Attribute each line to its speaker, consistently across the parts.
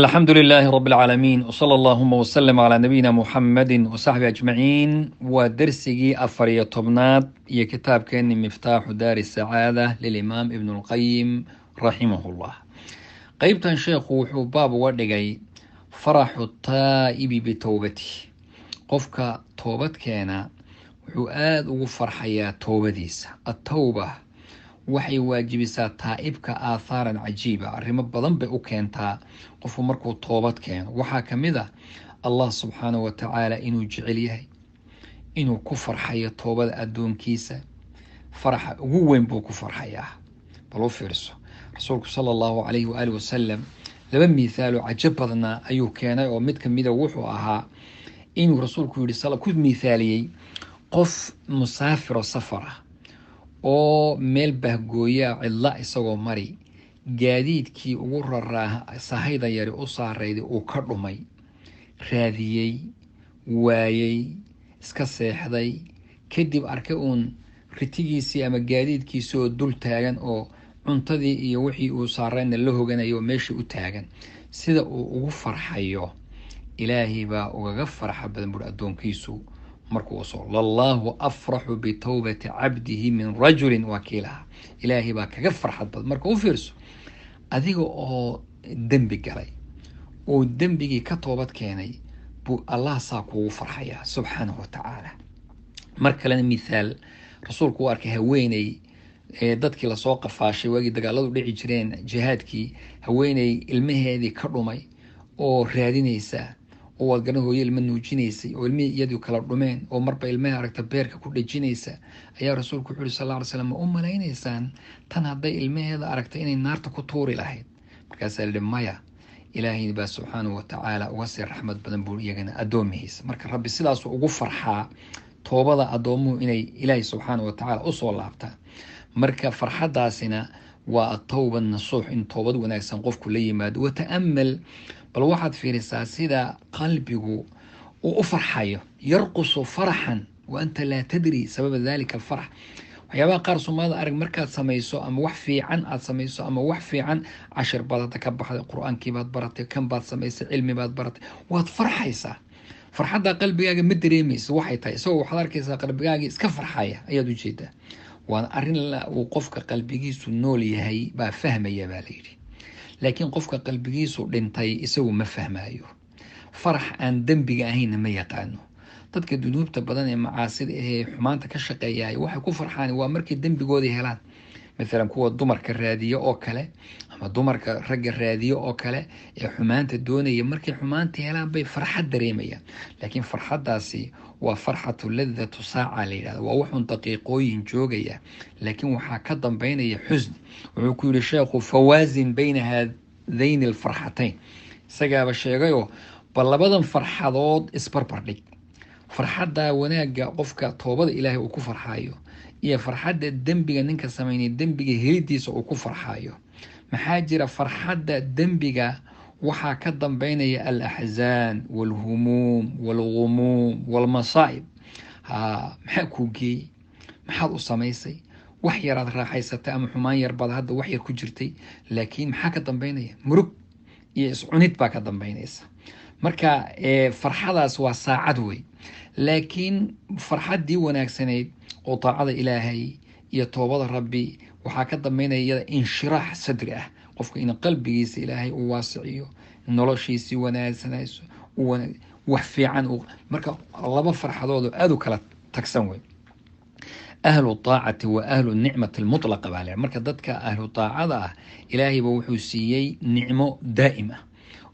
Speaker 1: الحمد لله رب العالمين وصلى اللهم وسلم على نبينا محمد وصحبه أجمعين ودرسي أفرية طبنات هي كتاب كان مفتاح دار السعادة للإمام ابن القيم رحمه الله. قيبتا شيخ وحباب ودقي فرح التائب بتوبته قفك توبت كان وحؤاد وفرحيا توبديس التوبة waxay waajibisaa taa'ibka athaaran cajiiba arrimo badan bay u keentaa qofku markuu toobad keeno. waxaa ka mid ah allah subxaanahu wa tacaala inuu jecel yahay, inuu ku farxayo toobada addoonkiisa. faraxa ugu weyn buu ku farxayaa. bal u fiirso, rasuulku sala allahu calayhi waaalihi wasalam laba miithaalo cajab badnaa ayuu keenay oo mid ka mida wuxuu ahaa inuu rasuulku yidhi ku miithaaliyey qof musaafiro safar ah oo meel bahgooyaa cidla isagoo mari, gaadiidkii ugu raraa sahayda yari u saarayday uu ka dhumay, raadiyey, waayey, iska seexday, kadib arkay uun ritigiisii ama gaadiidkiisii oo dul taagan oo cuntadii iyo wixii uu saarayna la hoganayo meeshii u taagan. sida uu ugu farxayo ilaahay baa ugaga farxa badan buri addoonkiisu markuu soo lallahu afraxu bitawbati cabdihi min rajulin wakiilaha. ilaahay baa kaga farxad badan marka u fiirso, adiga oo dembi galay oo dembigii ka toobad keenay buu allah saa kugu farxayaa subxaanahu wa tacaala. mar kalena mithaal, rasuulku u arkay haweeney dadkii lasoo qafaashay waagii dagaaladu dhici jireen jihaadkii, haweeney ilmaheedii ka dhumay oo raadinaysa oo waad garan hooyo ilma nuujinaysay oo ilmihii iyadii kala dhumeen oo marba ilmaha aragta beerka ku dhejinaysa, ayaa rasuulku wuxuu yihi sal alla alay slam, ma u malaynaysaan tan hadday ilmaheeda aragta inay naarta ku tuuri lahayd? markaasaa lihi maya, ilaahay baa subxaanahu wa tacaala uga sii raxmad badan buu iyagana addoomihiisa. marka rabbi sidaasuu ugu farxaa toobada addoomuhu inay ilaahay subxaanahu wa tacaala usoo laabtaan. marka farxadaasina waa atawba nasuux, in toobad wanaagsan qofku la yimaado. wata'amal, bal waxaad fiirisaa sida qalbigu uu u farxayo, yarqusu faraxan wa anta laa tadri sababa dalika alfarx. waxyaabaha qaar soomaalida arag markaad samayso ama wax fiican aad samayso ama wax fiican cashir baad hadda ka baxday, qur-aankii baad baratay, kan baad samaysay, cilmi baad baratay, waad farxaysaa. farxadda qalbigaaga ma dareemaysa waxay tahay, isagoo waxaad arkaysaa qalbigaagii iska farxaya ayaad ujeedaa. waana arrin uu qofka qalbigiisu nool yahay baa fahmaya baa layidhi, laakiin qofka qalbigiisu dhintay isagu ma fahmaayo. farax aan dembiga ahayna ma yaqaano. dadka dunuubta badan ee macaasida ahee xumaanta ka shaqeeyaay waxay ku farxaan waa markay dembigoodii helaan. maalan kuwa dumarka raadiyo oo kale ama dumarka ragga raadiyo oo kale ee xumaanta doonaya, markay xumaanta helaan bay farxad dareemayaan. laakiin farxaddaasi waa farxatu ladatu saaca la yidhahda, waa wuxuun daqiiqooyin joogaya, laakiin waxaa ka dambeynaya xusn. wuxuu ku yidhi sheekhu, fawaasin bayna haadayni alfarxatayn. isagaaba sheegayoo bal labadan farxadood isbarbardhig. farxadda wanaagga qofka toobada ilaahay uu ku farxayo iyo farxadda dembiga ninka samaynay dembiga helidiisa uu ku farxayo. maxaa jira? farxadda dembiga waxaa ka dambeynaya alaxzaan walhumuum walghumuum walmasaa'ib. maxaa kuu geeyey? maxaad u samaysay? wax yaraad raaxaysatay ama xumaan yar baad hadda wax yar ku jirtay, laakiin maxaa ka dambeynaya? murug iyo iscunid baa ka dambeynaysa. marka farxadaas waa saacad wey, laakiin farxaddii wanaagsanayd oo taacada ilaahay iyo toobada rabbi waxaa ka dambeynaya iyada inshiraax sadri ah, qofka in qalbigiisa ilaahay uu waasiciyo, noloshiisii wanaagsanayso, wax fiican. marka laba farxadood oo aad u kala tagsan wey. ahlu taacati wa ahlu nicmati almutlaqa baa leeyahay. marka dadka ahlu taacada ah ilaahayba wuxuu siiyey nicmo daa'im ah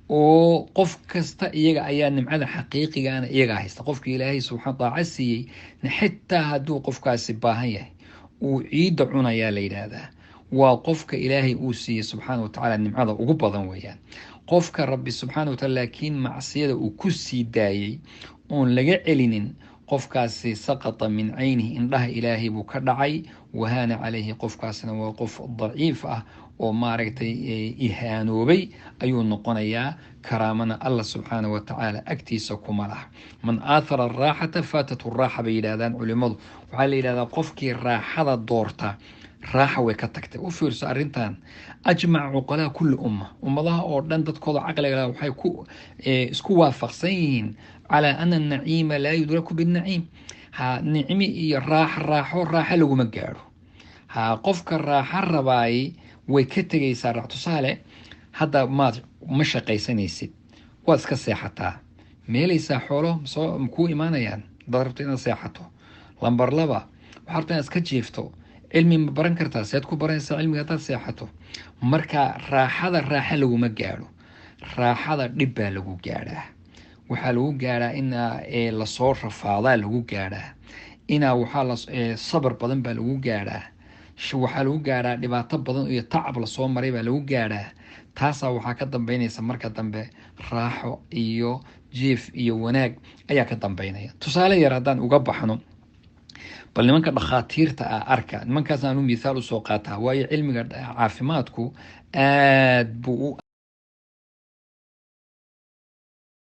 Speaker 1: oo qof kasta iyaga ayaa nimcada xaqiiqigaana iyagaa haysta. qofka ilaahay subxaan taaca siiyey xitaa hadduu qofkaasi baahan yahay uu ciidda cunayaa la yidhaahdaa, waa qofka ilaahay uu siiyey subxaana wa tacaala nimcada ugu badan weeyaan. qofka rabbi subxaana wa taala laakiin macsiyada uu ku sii daayey oon laga celinin, qofkaasi saqata min caynihi, indhaha ilaahay buu ka dhacay, wahaana calayhi, qofkaasna waa qof daciif ah oo maaragtay ihaanoobay ayuu noqonayaa. karaamana allah subxaana wa tacaala agtiisa kuma laha. man aathara araaxata faatatu raaxa bay yidhahdaan culimadu. waxaa la yidhahdaa qofkii raaxada doorta raaxa way ka tagtay. U fiirso arrintan, ajmaca cuqalaa kulli ummadaha oo dhan dadkooda caqliga waxay isku waafaqsan yihiin calaa ana naciima laa yudraku binnaciim. nicmi iyo raaxa laguma gaadho. qofka raaxa rabaayay way ka tegaysaa. tusaale, hadda ma shaqaysanaysid, waad iska seexataa, meelaysaa xoolo kuu imaanayaan hadaad rabto inaad seexato. lambar 2, waxaad rabtaa inaad iska jiifto, cilmi ma baran kartaa, seed ku baranaysaa cilmiga hadaad seexato. marka raaxa laguma gaadho. raaxada dhib baa lagu gaadhaa. waxaa lagu gaadhaa inaa lasoo rafaadaa lagu gaadhaa, inaa sabar badan baa lagu gaadhaa, waxaa lagu gaadhaa dhibaato badan iyo tacab lasoo maray baa lagu gaadhaa. taasaa waxaa ka dambeynaysa marka dambe raaxo iyo jiif iyo wanaag ayaa ka dambeynaya. tusaale yar haddaan uga baxno, bal nimanka dhakhaatiirta arka, nimankaas aanu mithaal usoo qaataa, waayo cilmiga caafimaadku aad buu u